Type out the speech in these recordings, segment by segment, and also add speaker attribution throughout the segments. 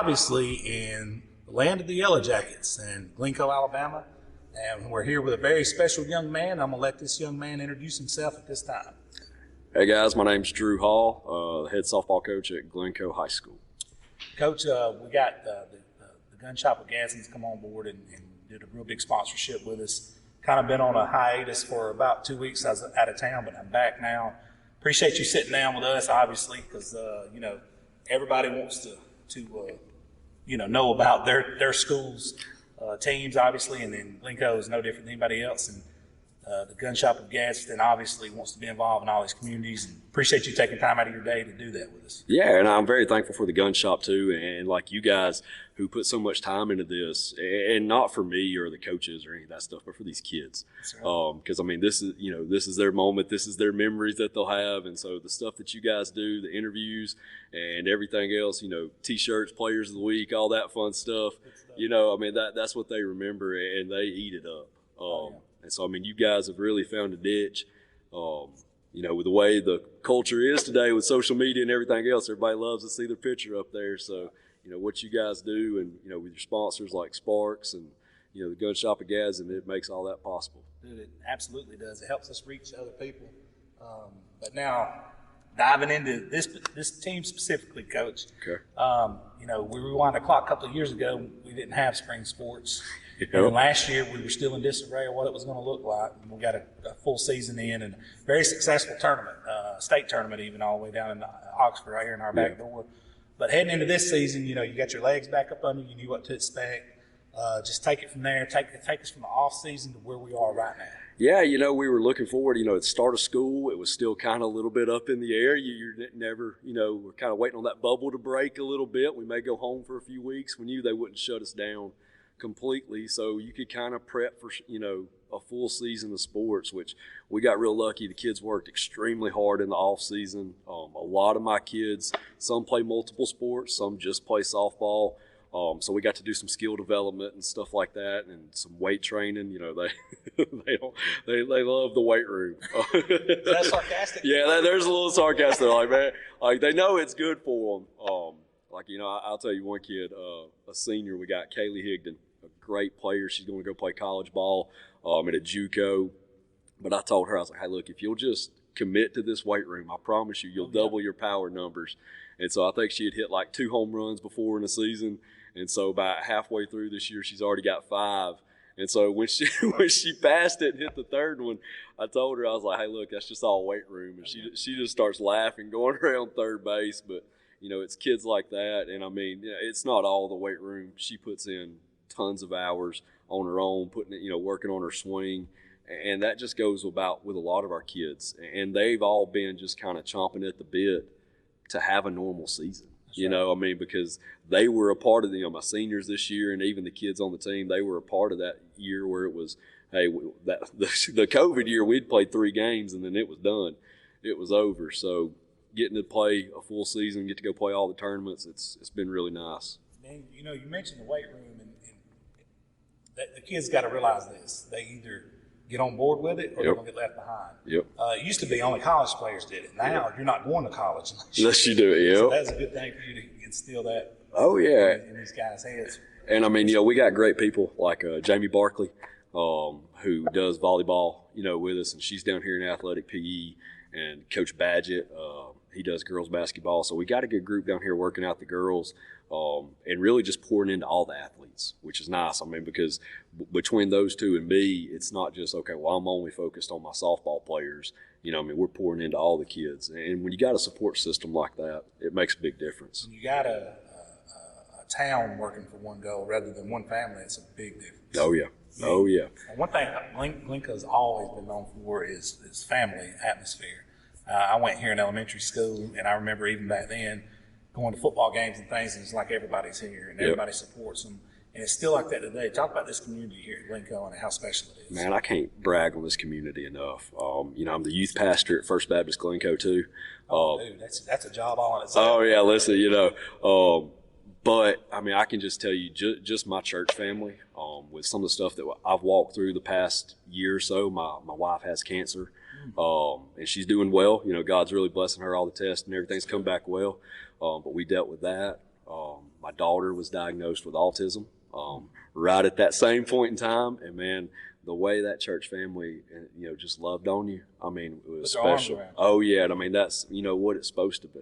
Speaker 1: obviously in the land of the Yellow Jackets in Glencoe, Alabama. And we're here with a very special young man. I'm going to let this young man introduce himself at this time.
Speaker 2: Hey guys, my name's Drew Hall, head softball coach at Glencoe High School.
Speaker 1: Coach, we got the gun shop of Gadsden's come on board and did a real big sponsorship with us. Kind of been on a hiatus for about 2 weeks. I was out of town, but I'm back now. Appreciate you sitting down with us, obviously, because everybody wants to know about their schools, teams, obviously, and then Glencoe is no different than anybody else. And the gun shop of Gadsden obviously wants to be involved in all these communities, and appreciate you taking time out of your day to do that with us.
Speaker 2: Yeah, and I'm very thankful for the gun shop too, and like you guys who put so much time into this, and not for me or the coaches or any of that stuff, but for these kids. Because I mean, this is their moment, this is their memories that they'll have, and so the stuff that you guys do, the interviews and everything else, T-shirts, players of the week, all that fun stuff. I mean that's what they remember, and they eat it up. And so, I mean, you guys have really found a niche. With the way the culture is today with social media and everything else, everybody loves to see their picture up there. So, what you guys do and, with your sponsors like Sparks and, the Gun Shop of Gadsden, it makes all that possible.
Speaker 1: Dude, it absolutely does. It helps us reach other people. But now, diving into this team specifically, Coach.
Speaker 2: Okay.
Speaker 1: We rewind the clock a couple of years ago. We didn't have spring sports. And last year, we were still in disarray of what it was going to look like. And we got a full season in and a very successful tournament, state tournament even, all the way down in Oxford right here in our back door. But heading into this season, you got your legs back up under you, knew what to expect. Just take it from there. Take us from the off season to where we are right now.
Speaker 2: Yeah, we were looking forward. At the start of school, it was still kind of a little bit up in the air. You're never, we're kind of waiting on that bubble to break a little bit. We may go home for a few weeks. We knew they wouldn't shut us down completely, so you could kind of prep for a full season of sports, which we got real lucky. The kids worked extremely hard in the off season. A lot of my kids, some play multiple sports, some just play softball. So we got to do some skill development and stuff like that, and some weight training. They love the weight room.
Speaker 1: Is that sarcastic?
Speaker 2: Yeah, there's a little sarcastic. Like, man, like they know it's good for them. I'll tell you one kid, a senior, we got Kaylee Higdon, a great player. She's going to go play college ball at a JUCO. But I told her, I was like, hey, look, if you'll just commit to this weight room, I promise you'll double your power numbers. And so I think she had hit like 2 home runs before in the season. And so about halfway through this year, she's already got 5. And so when she passed it and hit the third one, I told her, I was like, hey, look, that's just all weight room. And she just starts laughing, going around third base. But it's kids like that. And I mean, it's not all the weight room. She puts in tons of hours on her own, putting it, working on her swing. And that just goes about with a lot of our kids. And they've all been just kind of chomping at the bit to have a normal season. Because they were a part of my seniors this year, and even the kids on the team, they were a part of that year where it was, hey, the COVID year, we'd played 3 games and then it was done. It was over. So getting to play a full season, get to go play all the tournaments, it's been really nice.
Speaker 1: And, you mentioned the weight room, and the kids got to realize this. They either get on board with it or they're going to get left behind. It used to be only college players did it. Now you're not going to college
Speaker 2: unless you do it.
Speaker 1: So that's a good thing for you to instill that in these guys' heads.
Speaker 2: And I mean, we got great people like Jamie Barkley, who does volleyball, with us, and she's down here in athletic PE, and Coach Badgett, he does girls basketball. So we got a good group down here working out the girls, and really just pouring into all the athletes, which is nice. I mean, because between those two and me, it's not just, okay, well, I'm only focused on my softball players. We're pouring into all the kids. And when you got a support system like that, it makes a big difference.
Speaker 1: When you got a town working for one goal rather than one family, it's a big difference.
Speaker 2: Oh, yeah. Oh, yeah.
Speaker 1: And one thing Glencoe's always been known for is family atmosphere. I went here in elementary school, and I remember even back then going to football games and things, and it's like everybody's here and everybody supports them. And it's still like that today. Talk about this community here at Glencoe and how special it is.
Speaker 2: Man, I can't brag on this community enough. I'm the youth pastor at First Baptist Glencoe too.
Speaker 1: Dude, that's a job all in itself.
Speaker 2: Oh yeah, listen, but I mean, I can just tell you, just my church family, with some of the stuff that I've walked through the past year or so. My wife has cancer, and she's doing well. God's really blessing her. All the tests and everything's come back well, but we dealt with that. My daughter was diagnosed with autism right at that same point in time, and man, the way that church family, just loved on you. I mean, it was special. Oh yeah, I mean that's what it's supposed to be.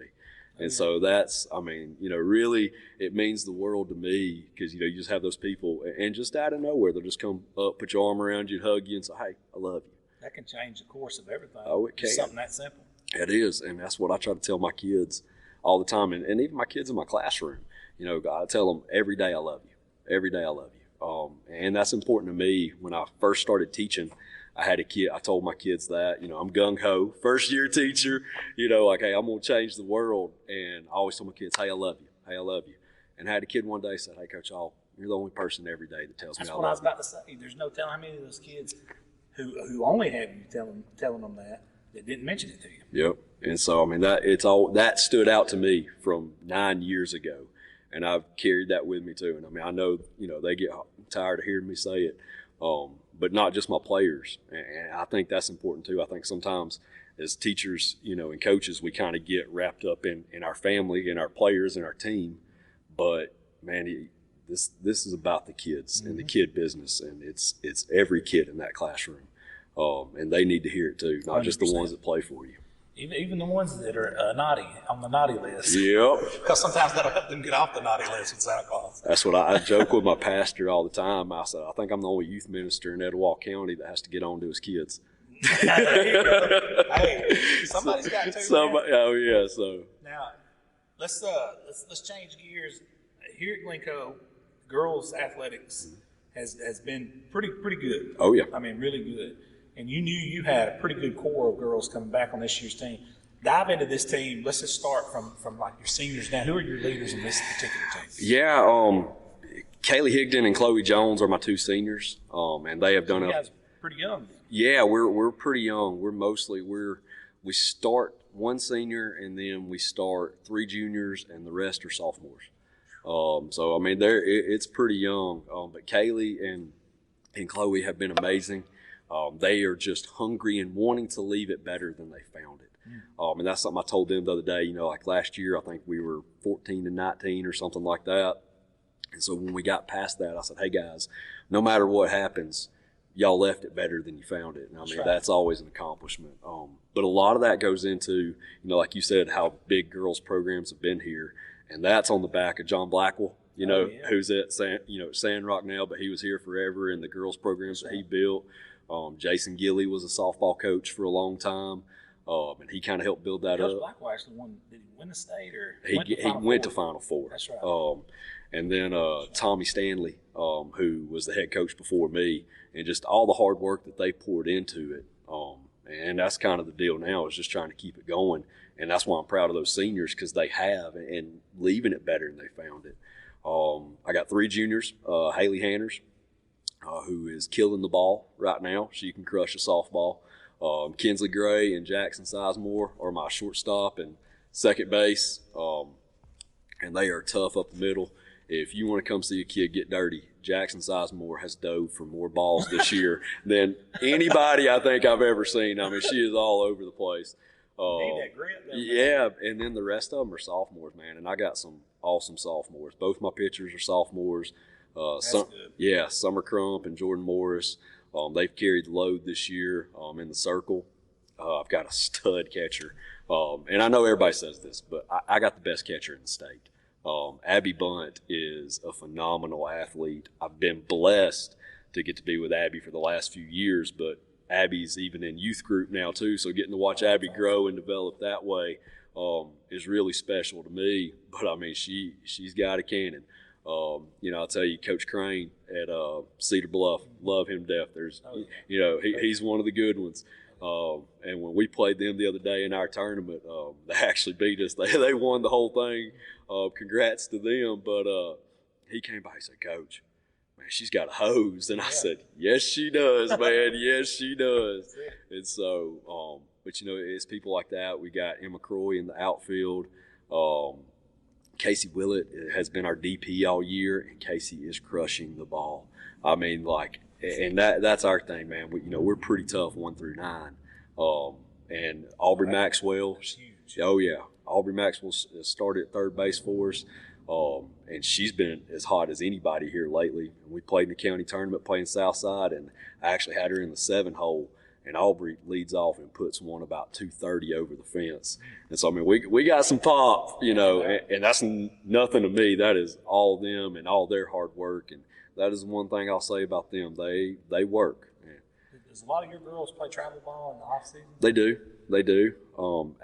Speaker 2: And so that's, really, it means the world to me because, you just have those people and just out of nowhere, they'll just come up, put your arm around you, hug you, and say, hey, I love you.
Speaker 1: That can change the course of everything.
Speaker 2: Oh, it can.
Speaker 1: It's something that simple.
Speaker 2: It is. And that's what I try to tell my kids all the time. And even my kids in my classroom, I tell them every day I love you. Every day I love you. And that's important to me. When I first started teaching, I had a kid, I told my kids that, I'm gung-ho, first year teacher, like, hey, I'm going to change the world. And I always told my kids, hey, I love you. Hey, I love you. And I had a kid one day say, hey, Coach Hall, you're the only person every day that tells me I love you.
Speaker 1: That's what I was about to say. There's no telling how many of those kids who only have you telling them that didn't mention it to you.
Speaker 2: Yep. And so, that stood out to me from 9 years ago. And I've carried that with me too. And I know, they get tired of hearing me say it. But not just my players. And I think that's important too. I think sometimes as teachers, and coaches, we kind of get wrapped up in our family and our players and our team. But man, this is about the kids and the kid business, and it's every kid in that classroom. And they need to hear it too, not 100%. Just the ones that play for you.
Speaker 1: Even the ones that are naughty, on the naughty list.
Speaker 2: Yep.
Speaker 1: Because sometimes that'll help them get off the naughty list with Santa Claus.
Speaker 2: That's what I joke with my pastor all the time. I said, I think I'm the only youth minister in Etowah County that has to get on to his kids.
Speaker 1: Hey, somebody's got to.
Speaker 2: Oh yeah. So
Speaker 1: now, let's change gears. Here at Glencoe, girls athletics has been pretty good.
Speaker 2: Oh yeah.
Speaker 1: I mean, really good. And you knew you had a pretty good core of girls coming back on this year's team. Dive into this team. Let's just start from like your seniors down. Who are your leaders in this particular team?
Speaker 2: Yeah, Kaylee Higdon and Chloe Jones are my two seniors, and they have done
Speaker 1: you guys pretty young.
Speaker 2: Yeah, we're pretty young. We start one senior and then we start three juniors and the rest are sophomores. So it's pretty young. But Kaylee and Chloe have been amazing. They are just hungry and wanting to leave it better than they found it. And that's something I told them the other day. Like last year, I think we were 14-19 or something like that. And so when we got past that, I said, hey guys, no matter what happens, y'all left it better than you found it. And that's always an accomplishment. But a lot of that goes into, like you said, how big girls programs have been here. And that's on the back of John Blackwell, who's at Sandrock now, but he was here forever in the girls programs that he built. Jason Gilley was a softball coach for a long time, and he kind of helped build that up.
Speaker 1: Blackwell actually won. Did he win the state or
Speaker 2: he went to Final Four?
Speaker 1: That's right.
Speaker 2: And then Tommy Stanley, who was the head coach before me, and just all the hard work that they poured into it. And that's kind of the deal now, is just trying to keep it going. And that's why I'm proud of those seniors, because they have, and leaving it better than they found it. I got three juniors, Haley Hanners, who is killing the ball right now. She can crush a softball. Kinsley Gray and Jackson Sizemore are my shortstop and second base. And they are tough up the middle. If you want to come see a kid get dirty, Jackson Sizemore has dove for more balls this year than anybody I think I've ever seen. She is all over the place.
Speaker 1: Need that grit,
Speaker 2: yeah, and then the rest of them are sophomores, man. And I got some awesome sophomores. Both my pitchers are sophomores. Summer Crump and Jordan Morris. They've carried the load this year in the circle. I've got a stud catcher. And I know everybody says this, but I got the best catcher in the state. Abby Bunt is a phenomenal athlete. I've been blessed to get to be with Abby for the last few years, but Abby's even in youth group now too, so getting to watch Abby grow and develop that way is really special to me. But she's got a cannon. I'll tell you, Coach Crane at Cedar Bluff, love him to death. He's one of the good ones. And when we played them the other day in our tournament, they actually beat us. They won the whole thing. Congrats to them. But he came by and said, Coach, man, she's got a hose. And I said, yes, she does, man. Yes, she does. And so, but it's people like that. We got Emma Croy in the outfield. Casey Willett has been our DP all year, and Casey is crushing the ball. And that's our thing, man. We're pretty tough 1 through 9. And Aubrey Maxwell.
Speaker 1: Huge.
Speaker 2: Oh yeah, Aubrey Maxwell started at third base for us. And she's been as hot as anybody here lately. And we played in the county tournament playing Southside, and I actually had her in the 7-hole, and Aubrey leads off and puts one about 230 over the fence. And so, I mean, we got some pop, you know, and that's nothing to me. That is all them and all their hard work. And that is one thing I'll say about them. They work.
Speaker 1: Does a lot of your girls play travel ball in the off season?
Speaker 2: They do.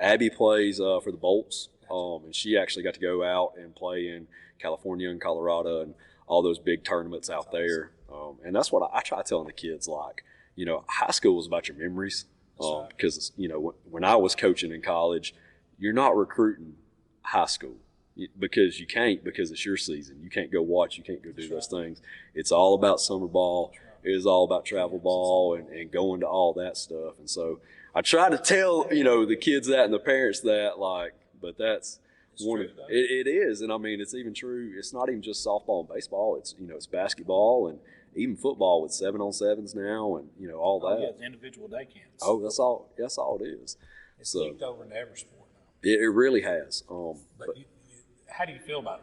Speaker 2: Abby plays for the Bolts, and she actually got to go out and play in California and Colorado and all those big tournaments out there. And that's what I try telling the kids, like, you know, high school is about your memories. Because, you know, when I was coaching in college, you're not recruiting high school because you can't, because it's your season. You can't go watch. You can't go do those things. It's all about summer ball. It is all about travel ball and going to all that stuff. And so I try to tell, you know, the kids that and the parents that, like, but that's one of it is. And I mean, it's even true. It's not even just softball and baseball. It's, you know, it's basketball and even football with 7-on-7s now and, you know, all that.
Speaker 1: Yeah, it's individual day camps.
Speaker 2: Oh, that's all it is.
Speaker 1: It's leaked over into every sport now.
Speaker 2: It really has.
Speaker 1: But how do you feel about,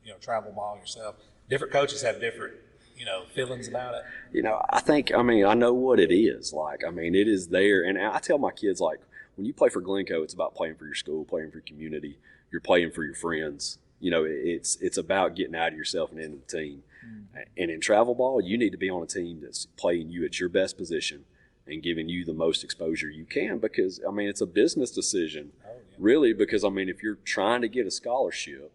Speaker 1: you know, travel ball yourself? Different coaches have different, you know, feelings about it.
Speaker 2: You know, I know what it is. Like, I mean, it is there. And I tell my kids, like, when you play for Glencoe, it's about playing for your school, playing for your community. You're playing for your friends. You know, it's about getting out of yourself and into the team. Mm-hmm. And in travel ball, you need to be on a team that's playing you at your best position and giving you the most exposure you can because, I mean, it's a business decision, really, because, I mean, if you're trying to get a scholarship,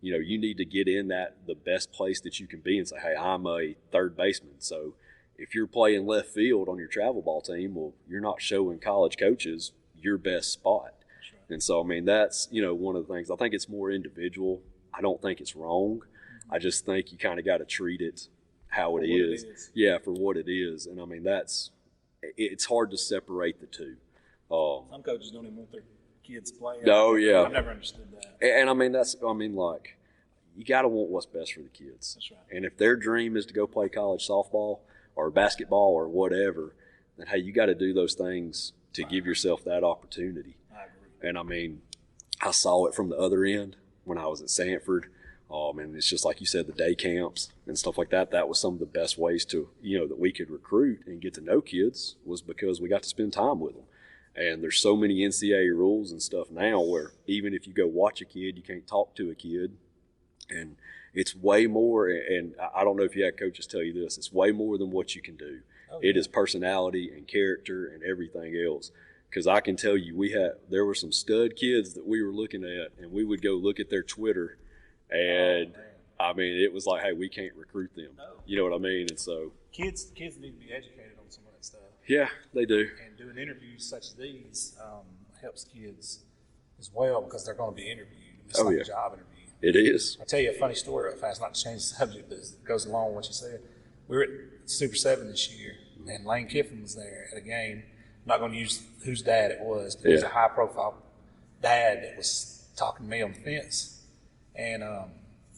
Speaker 2: you know, you need to get in the best place that you can be and say, hey, I'm a third baseman. So if you're playing left field on your travel ball team, well, you're not showing college coaches your best spot. Right. And so, I mean, that's, you know, one of the things. I think it's more individual. I don't think it's wrong. Mm-hmm. I just think you kind of got to treat it how it is. Yeah, for what it is. And, I mean, it's hard to separate the two.
Speaker 1: Some coaches don't even want their kids playing.
Speaker 2: Oh, yeah.
Speaker 1: I've never understood that.
Speaker 2: And I mean, like, you got to want what's best for the kids.
Speaker 1: That's right.
Speaker 2: And if their dream is to go play college softball or basketball or whatever, then, hey, you got to do those things to give yourself that opportunity.
Speaker 1: I agree.
Speaker 2: And, I mean, I saw it from the other end when I was at Sanford. And it's just like you said, the day camps and stuff like that. That was some of the best ways to, you know, that we could recruit and get to know kids was because we got to spend time with them. And there's so many NCAA rules and stuff now where even if you go watch a kid, you can't talk to a kid. And it's way more, and I don't know if you had coaches tell you this, it's way more than what you can do. Oh, yeah. It is personality and character and everything else. Because I can tell you, there were some stud kids that we were looking at, and we would go look at their Twitter, and I mean, it was like, hey, we can't recruit them. No. You know what I mean? And so kids
Speaker 1: need to be educated on some of that stuff.
Speaker 2: Yeah, they do.
Speaker 1: And doing interviews such as these helps kids as well because they're going to be interviewed. It's like a job interview.
Speaker 2: It is.
Speaker 1: I'll tell you a funny story real fast, not to change the subject, but it goes along with what you said. We were at Super 7 this year, and Lane Kiffin was there at a game. I'm not going to use whose dad it was, but it was a high-profile dad that was talking to me on the fence. And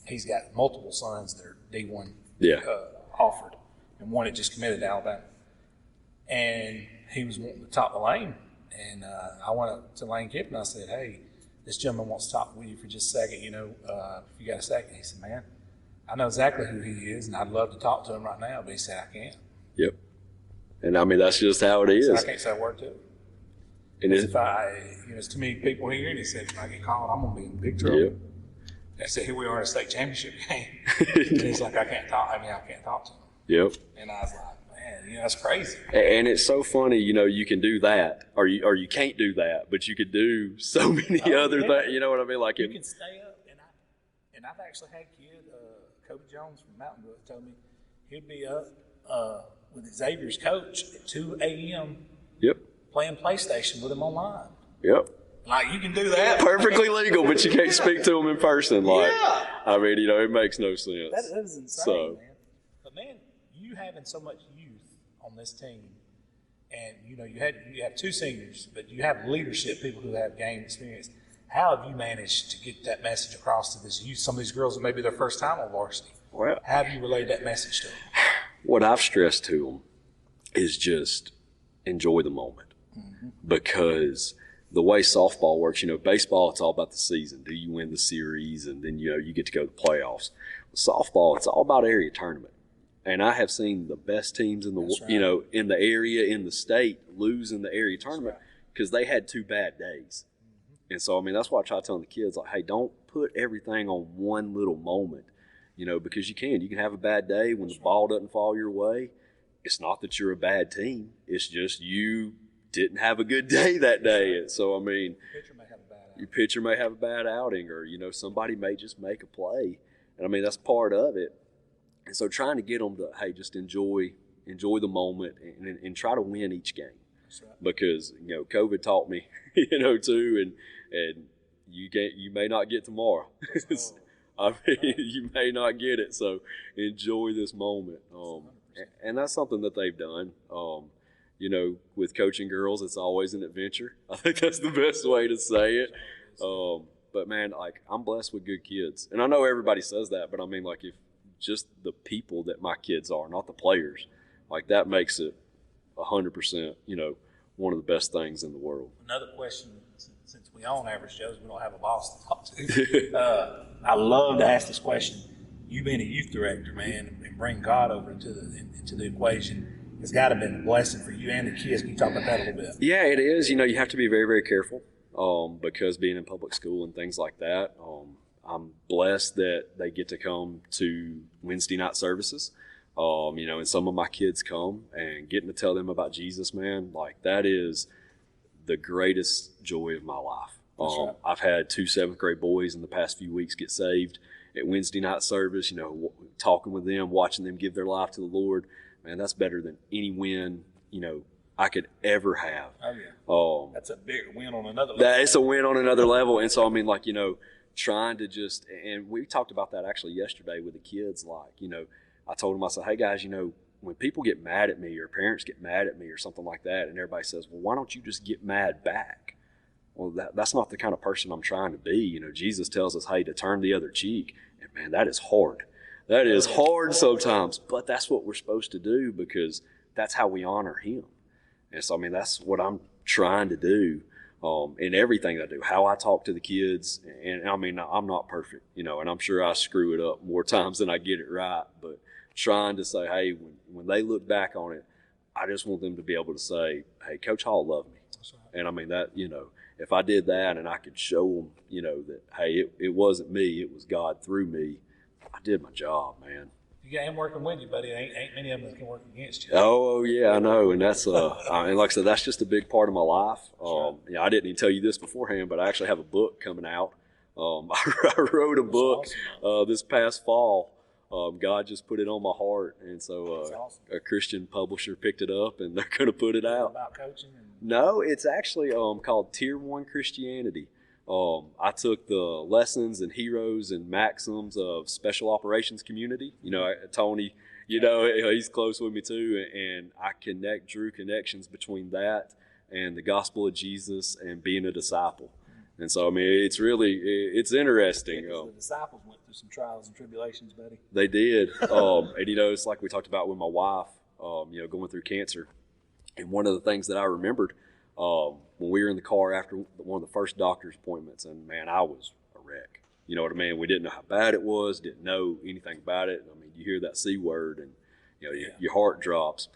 Speaker 1: he's got multiple sons that are D1 offered, and one that just committed to Alabama. And he was wanting to talk to Lane. And I went up to Lane Kiffin and I said, hey, this gentleman wants to talk with you for just a second, you know, if you got a second. He said, man, I know exactly who he is, and I'd love to talk to him right now, but he said, I can't.
Speaker 2: Yep. And I mean, that's just how it is.
Speaker 1: So I can't say a word to him. And if there's too many people here, and he said, if I get called, I'm going to be in big trouble. Yep. And I said, here we are in a state championship game. And he's like, I can't talk to him.
Speaker 2: Yep.
Speaker 1: And I was like, man, you know, that's crazy.
Speaker 2: And it's so funny, you know, you can do that, or you can't do that, but you could do so many other things. You know what I mean? Like
Speaker 1: you can stay up, and I've actually had a kid, Kobe Jones from Mountain Grove, told me he'd be up with Xavier's coach at 2 a.m.
Speaker 2: Yep.
Speaker 1: Playing PlayStation with him online.
Speaker 2: Yep.
Speaker 1: Like, you can do that.
Speaker 2: Perfectly legal, but you can't speak to him in person. Like, yeah. I mean, you know, it makes no sense.
Speaker 1: That is insane, man. But, man, you having so much youth on this team, and, you know, you have two seniors, but you have leadership, people who have game experience. How have you managed to get that message across to this youth? Some of these girls that may be their first time on varsity.
Speaker 2: Well,
Speaker 1: how have you relayed that message to them?
Speaker 2: What I've stressed to them is just enjoy the moment. Mm-hmm. Because the way softball works, baseball, it's all about the season. Do you win the series? And then, you get to go to the playoffs. Softball, it's all about area tournament. And I have seen the best teams in the, in the area, in the state, lose in the area tournament because they had 2 bad days. And so, that's why I try telling the kids, like, hey, don't put everything on one little moment, because you can have a bad day when the ball doesn't fall your way. It's not that you're a bad team. It's just you didn't have a good day that day. And so, your pitcher may have a bad outing, or, somebody may just make a play. And that's part of it. And so trying to get them to, hey, just enjoy the moment and try to win each game.
Speaker 1: That's right.
Speaker 2: Because, COVID taught me, too, and you may not get tomorrow. You may not get it. So enjoy this moment. And that's something that they've done. With coaching girls, it's always an adventure. I think that's the best way to say it. But man, like, I'm blessed with good kids. And I know everybody says that, but if just the people that my kids are, not the players, like, that makes it 100%, one of the best things in the world.
Speaker 1: Another question, since we own Average Joe's, we don't have a boss to talk to. I love to ask this question. You being a youth director, man, and bring God over into the equation, it's got to have been a blessing for you and the kids. Can you talk about that a little bit?
Speaker 2: Yeah, it is. You have to be very, very careful because being in public school and things like that, I'm blessed that they get to come to Wednesday night services, and some of my kids come, and getting to tell them about Jesus, man, like, that is the greatest joy of my life.
Speaker 1: Right.
Speaker 2: I've had 2 7th grade boys in the past few weeks get saved at Wednesday night service, talking with them, watching them give their life to the Lord. Man, that's better than any win, I could ever have.
Speaker 1: Oh, yeah. That's a big win on another level.
Speaker 2: It's a win on another level. And so, trying to just, and we talked about that actually yesterday with the kids, like, I told them, I said, hey guys, when people get mad at me or parents get mad at me or something like that, and everybody says, well, why don't you just get mad back? Well, that's not the kind of person I'm trying to be. Jesus tells us, hey, to turn the other cheek. And man, that is hard. That is hard sometimes, but that's what we're supposed to do because that's how we honor him. And so, that's what I'm trying to do in everything I do, how I talk to the kids. And I'm not perfect, and I'm sure I screw it up more times than I get it right, but trying to say, hey, when they look back on it, I just want them to be able to say, hey, Coach Hall loved me.
Speaker 1: That's right.
Speaker 2: And that, if I did that and I could show them, that, hey, it wasn't me, it was God through me, I did my job, man.
Speaker 1: You got him working with you, buddy. Ain't many of them that can work against you.
Speaker 2: Oh yeah, I know, and that's and like I said, that's just a big part of my life. I didn't even tell you this beforehand, but I actually have a book coming out. I wrote a book this past fall. God just put it on my heart, and so
Speaker 1: awesome.
Speaker 2: A Christian publisher picked it up, and they're going to put it out.
Speaker 1: About coaching?
Speaker 2: No, it's actually called Tier 1 Christianity. I took the lessons and heroes and maxims of special operations community. Tony, he's close with me too, and I drew connections between that and the gospel of Jesus and being a disciple. And so, it's interesting.
Speaker 1: The disciples went through some trials and tribulations, buddy.
Speaker 2: They did. And, it's like we talked about with my wife, going through cancer. And one of the things that I remembered when we were in the car after one of the first doctor's appointments, and, man, I was a wreck. You know what I mean? We didn't know how bad it was, didn't know anything about it. You hear that C word and, your heart drops.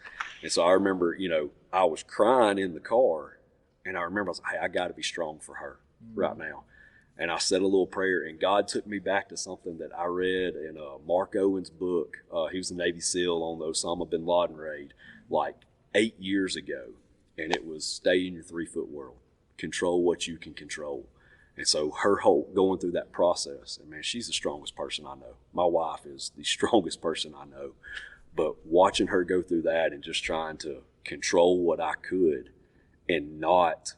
Speaker 2: And so I remember, I was crying in the car, and I remember I was like, hey, I got to be strong for her right now. And I said a little prayer, and God took me back to something that I read in Mark Owen's book. He was a Navy SEAL on the Osama bin Laden raid like 8 years ago. And it was stay in your 3-foot world, control what you can control. And so her whole going through that process, and man, she's the strongest person I know. My wife is the strongest person I know. But watching her go through that and just trying to control what I could and not,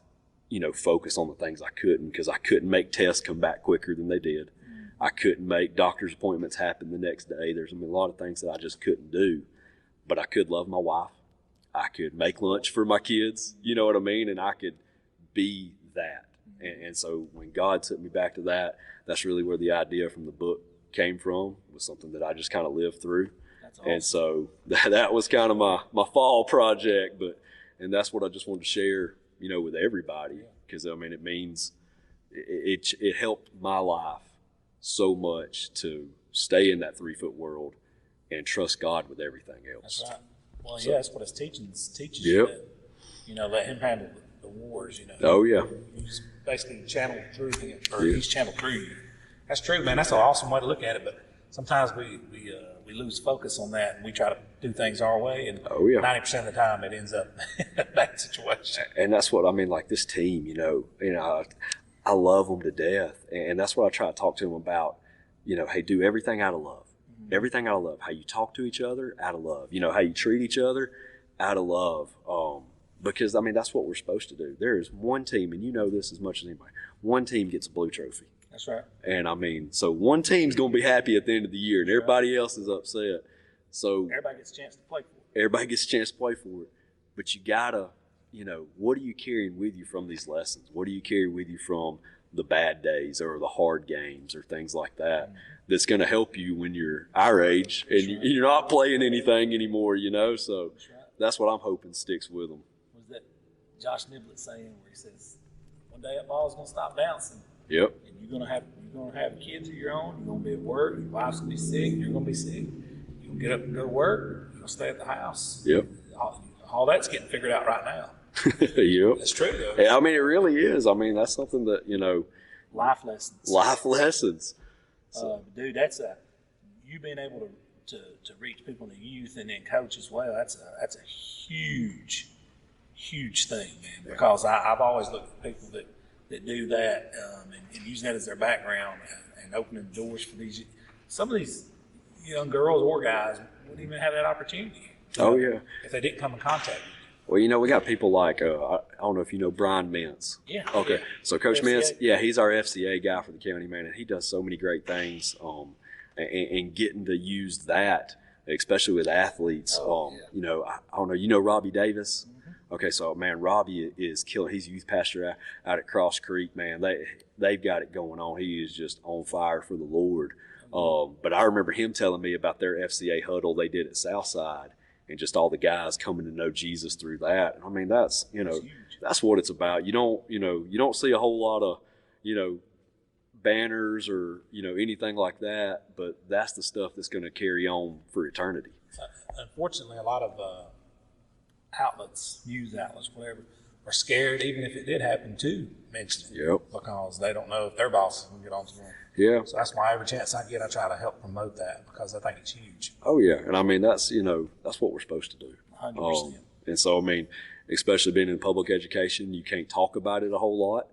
Speaker 2: focus on the things I couldn't, because I couldn't make tests come back quicker than they did. I couldn't make doctor's appointments happen the next day. There's a lot of things that I just couldn't do, but I could love my wife. I could make lunch for my kids, you know what I mean? And I could be that. And so when God took me back to that, that's really where the idea from the book came from, was something that I just kind of lived through.
Speaker 1: That's awesome.
Speaker 2: And so that was kind of my fall project, and that's what I just wanted to share, with everybody. because I mean it means it helped my life so much to stay in that 3-foot world and trust God with everything else.
Speaker 1: That's right. Well, yeah, that's what his teaches you. That, let him handle the wars.
Speaker 2: Oh yeah.
Speaker 1: You just basically channel through him, or he's channeled through you. That's true, man. That's an awesome way to look at it. But sometimes we lose focus on that, and we try to do things our way, and 90% of the time it ends up in a bad situation.
Speaker 2: And that's what I mean. Like this team, I love them to death, and that's what I try to talk to them about. Hey, do everything out of love. Everything out of love. How you talk to each other, out of love. How you treat each other, out of love. Because, I mean, that's what we're supposed to do. There is one team, and you know this as much as anybody, one team gets a blue trophy.
Speaker 1: That's right.
Speaker 2: And, I mean, so one team's going to be happy at the end of the year, and everybody else is upset. So
Speaker 1: everybody gets a chance to play for it.
Speaker 2: Everybody gets a chance to play for it. But you got to, what are you carrying with you from these lessons? What do you carry with you from the bad days or the hard games or things like that? That's going to help you when you're our age and you're not playing anything anymore, So that's what I'm hoping sticks with them.
Speaker 1: Was that Josh Niblett saying where he says, one day that ball's going to stop bouncing.
Speaker 2: Yep.
Speaker 1: And you're going to have kids of your own. You're going to be at work. Your wife's going to be sick. You're going to be sick. You're going to get up and go to work. You're going to stay at the house.
Speaker 2: Yep.
Speaker 1: All that's getting figured out right now.
Speaker 2: Yep.
Speaker 1: That's true, though.
Speaker 2: Yeah, I mean, it really is. I mean, that's something that,
Speaker 1: Life lessons.
Speaker 2: Life lessons.
Speaker 1: Dude, that's you being able to reach people in the youth and then coach as well. That's a huge thing, man. Because I've always looked at people that do that and using that as their background and opening doors for some of these young girls or guys wouldn't even have that opportunity.
Speaker 2: Oh yeah.
Speaker 1: If they didn't come in contact with you.
Speaker 2: Well, we got people like, I don't know if you know Brian Mintz.
Speaker 1: Yeah.
Speaker 2: Okay.
Speaker 1: Yeah.
Speaker 2: So Coach
Speaker 1: FCA.
Speaker 2: Mintz, he's our FCA guy for the county, man, and he does so many great things. And getting to use that, especially with athletes. I don't know, Robbie Davis? Mm-hmm. Okay, so, man, Robbie is killing. He's a youth pastor out at Cross Creek, man. They've got it going on. He is just on fire for the Lord. But I remember him telling me about their FCA huddle they did at Southside. And just all the guys coming to know Jesus through that. I mean, that's what it's about. You don't see a whole lot of, banners or, anything like that, but that's the stuff that's going to carry on for eternity.
Speaker 1: Unfortunately, a lot of outlets, news outlets, whatever, are scared, even if it did happen, to mention it.
Speaker 2: Yep.
Speaker 1: Because they don't know if their boss will get on to them.
Speaker 2: Yeah.
Speaker 1: So that's why every chance I get, I try to help promote that because I think it's huge.
Speaker 2: Oh yeah, and I mean that's what we're supposed to do.
Speaker 1: 100%.
Speaker 2: And so I mean, especially being in public education, you can't talk about it a whole lot,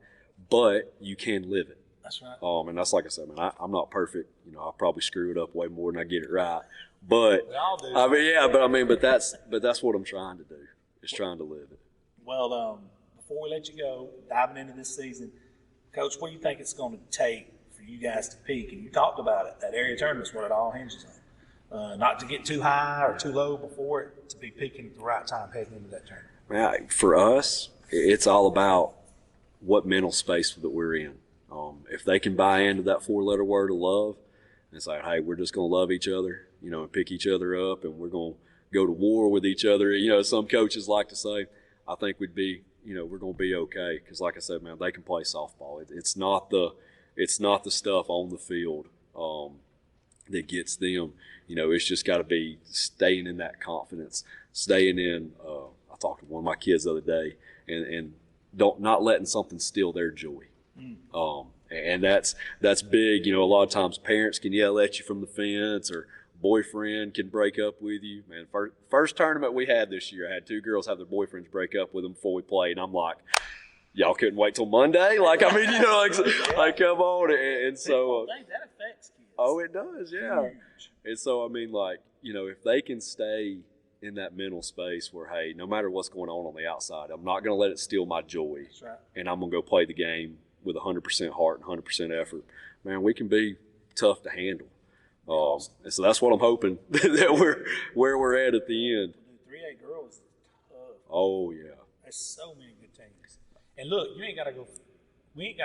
Speaker 2: but you can live it.
Speaker 1: That's right.
Speaker 2: And that's like I said, man, I'm not perfect. I probably screw it up way more than I get it right. But
Speaker 1: we all do.
Speaker 2: But that's what I'm trying to do. Is trying to live it.
Speaker 1: Well, before we let you go, diving into this season, Coach, what do you think it's going to take for you guys to peak? And you talked about it. That area tournament's what it all hinges on. Not to get too high or too low before it, to be peaking at the right time heading into that tournament.
Speaker 2: Man, for us, it's all about what mental space that we're in. If they can buy into that 4-letter word of love, and it's like, hey, we're just going to love each other, and pick each other up, and we're going to go to war with each other. Some coaches like to say, I think we'd be, we're going to be okay. Because like I said, man, they can play softball. It's not the stuff on the field that gets them. It's just got to be staying in that confidence, staying in. I talked to one of my kids the other day, and not letting something steal their joy. And that's big. A lot of times parents can yell at you from the fence, or boyfriend can break up with you. Man, first tournament we had this year, I had 2 girls have their boyfriends break up with them before we played, and I'm like, y'all couldn't wait till Monday? Like, I mean, like come on. And so
Speaker 1: that affects kids.
Speaker 2: Oh, it does, yeah.
Speaker 1: Huge.
Speaker 2: And so I mean, like, if they can stay in that mental space where, hey, no matter what's going on the outside, I'm not going to let it steal my joy.
Speaker 1: That's right. And
Speaker 2: I'm going to go play the game with 100% heart and 100% effort. Man, we can be tough to handle. And so that's what I'm hoping that where we're at the end.
Speaker 1: 3A girls is tough.
Speaker 2: Oh yeah.
Speaker 1: There's so many good teams. And look, we ain't got to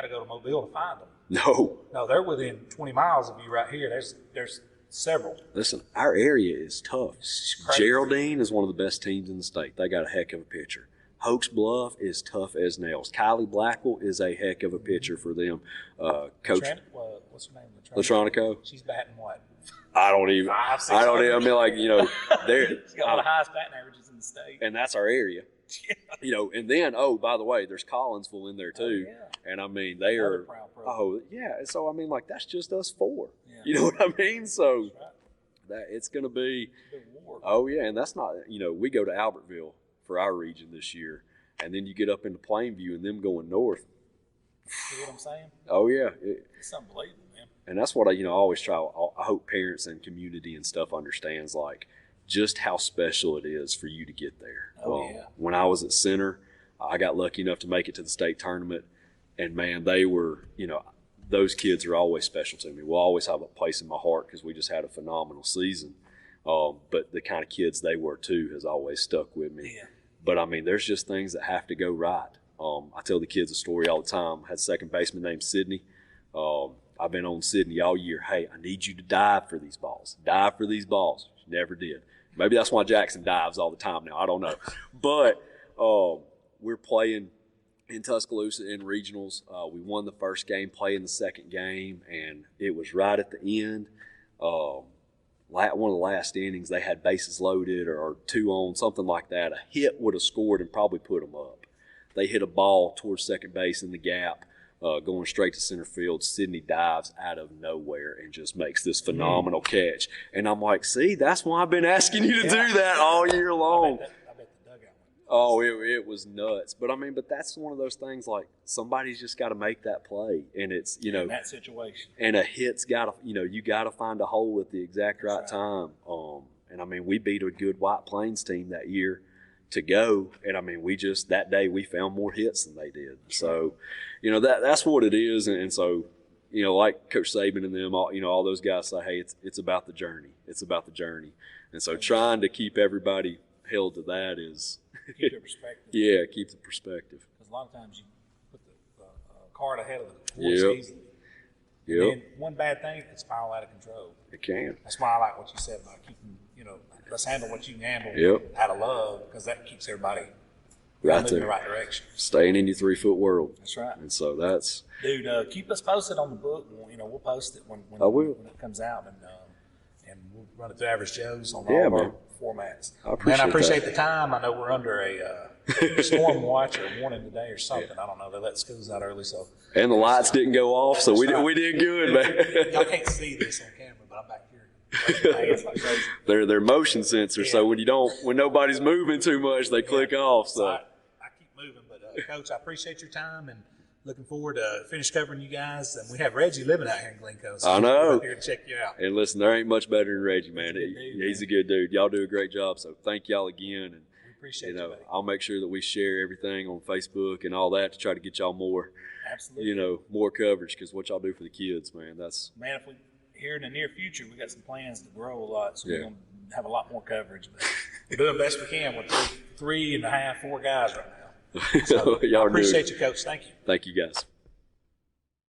Speaker 1: go to Mobile to find them.
Speaker 2: No,
Speaker 1: they're within 20 miles of you right here. There's several.
Speaker 2: Listen, our area is tough. Geraldine is one of the best teams in the state. They got a heck of a pitcher. Hoax Bluff is tough as nails. Kylie Blackwell is a heck of a pitcher for them. Coach
Speaker 1: What's her name?
Speaker 2: Latronico.
Speaker 1: She's batting what?
Speaker 2: I don't even. I mean, like, you know, they're
Speaker 1: She's got one of the highest batting averages in the state.
Speaker 2: and that's our area.
Speaker 1: Yeah.
Speaker 2: You know, and then by the way, there's Collinsville in there too,
Speaker 1: Oh, yeah.
Speaker 2: and I mean they
Speaker 1: Another
Speaker 2: are.
Speaker 1: proud pro.
Speaker 2: Oh yeah, so I mean, like, that's just us four.
Speaker 1: Yeah.
Speaker 2: You know what I mean? So
Speaker 1: That's right.
Speaker 2: that it's going to be.
Speaker 1: Big war.
Speaker 2: Oh yeah, and that's not. You know, we go to Albertville for our region this year, and then you get up into Plainview and them going north.
Speaker 1: See what I'm saying?
Speaker 2: Oh yeah,
Speaker 1: It's unbelievable, man.
Speaker 2: and that's what I always try. I hope parents and community and stuff understands, like, just how special it is for you to get there.
Speaker 1: Oh, yeah.
Speaker 2: When I was at Center, I got lucky enough to make it to the state tournament, and man, they were, you know, those kids are always special to me. We'll always have a place in my heart because we just had a phenomenal season. But the kind of kids they were too has always stuck with me.
Speaker 1: Yeah.
Speaker 2: But I mean, there's just things that have to go right. I tell the kids a story all the time. I had a second baseman named Sydney. I've been on Sydney all year. Hey, I need you to dive for these balls. Dive for these balls. She never did. Maybe that's why Jackson dives all the time now. I don't know. But we're playing in Tuscaloosa in regionals. We won the first game, playing the second game, and it was right at the end. One of the last innings, they had bases loaded or 2 on, something like that. A hit would have scored and probably put them up. They hit a ball towards second base in the gap, going straight to center field. Sydney dives out of nowhere and just makes this phenomenal catch. And I'm like, see, that's why I've been asking you to do that all year long.
Speaker 1: I bet the dugout went.
Speaker 2: Oh, it was nuts. But I mean, that's one of those things, like, somebody's just got to make that play. And it's, you know,
Speaker 1: In that situation.
Speaker 2: and a hit's got to, you know, you got to find a hole at the exact right time. And I mean, we beat a good White Plains team that year to go. And I mean, that day we found more hits than they did. So, you know, that's what it is. And so, you know, like Coach Saban and them, all those guys say, hey, it's about the journey. It's about the journey. And so trying to keep everybody held to that is,
Speaker 1: Keep your perspective.
Speaker 2: yeah, keep the perspective.
Speaker 1: Because a lot of times you put the cart ahead of the horse
Speaker 2: Yep.
Speaker 1: easily.
Speaker 2: Yep,
Speaker 1: And then one bad thing can spiral out of control.
Speaker 2: it can.
Speaker 1: That's why I like what you said about keeping, you know, let's handle what you can handle
Speaker 2: Yep.
Speaker 1: out of love, because that keeps everybody
Speaker 2: Right
Speaker 1: moving in the
Speaker 2: there.
Speaker 1: right direction.
Speaker 2: Staying in your 3-foot world.
Speaker 1: That's right.
Speaker 2: And so that's,
Speaker 1: Dude, keep us posted on the book. You know, we'll post it when
Speaker 2: I will.
Speaker 1: when it comes out, and we'll run it through Average Joe's on
Speaker 2: Yeah,
Speaker 1: all of our
Speaker 2: man.
Speaker 1: formats.
Speaker 2: I appreciate
Speaker 1: Man, I appreciate
Speaker 2: that.
Speaker 1: the time. I know we're under a storm watch or warning today or something. I don't know. They let schools out early, so
Speaker 2: and the lights didn't go off, so
Speaker 1: That's right.
Speaker 2: we did good, man.
Speaker 1: y'all can't see this on camera, but I'm back here. It's like crazy.
Speaker 2: They're motion sensors, so when nobody's moving too much, they click off. So
Speaker 1: I keep moving, but Coach, I appreciate your time and looking forward to finish covering you guys. And we have Reggie living out here in Glencoe. So
Speaker 2: I know.
Speaker 1: we're up here to check you out.
Speaker 2: and listen, there ain't much better than Reggie, man.
Speaker 1: He's a good dude,
Speaker 2: He's a good dude. Y'all do a great job, so thank y'all again. And
Speaker 1: We appreciate
Speaker 2: you
Speaker 1: you,
Speaker 2: know,
Speaker 1: buddy.
Speaker 2: I'll make sure that we share everything on Facebook and all that to try to get y'all more,
Speaker 1: Absolutely.
Speaker 2: you know, more coverage, because what y'all do for the kids, man, that's
Speaker 1: Man, if we here in the near future, we got some plans to grow a lot, so
Speaker 2: Yeah.
Speaker 1: we're gonna have a lot more coverage. But we're doing the best we can with 3.5, 4 guys right now. So
Speaker 2: y'all
Speaker 1: I
Speaker 2: are
Speaker 1: appreciate
Speaker 2: doing.
Speaker 1: you, Coach. Thank you.
Speaker 2: Thank you guys.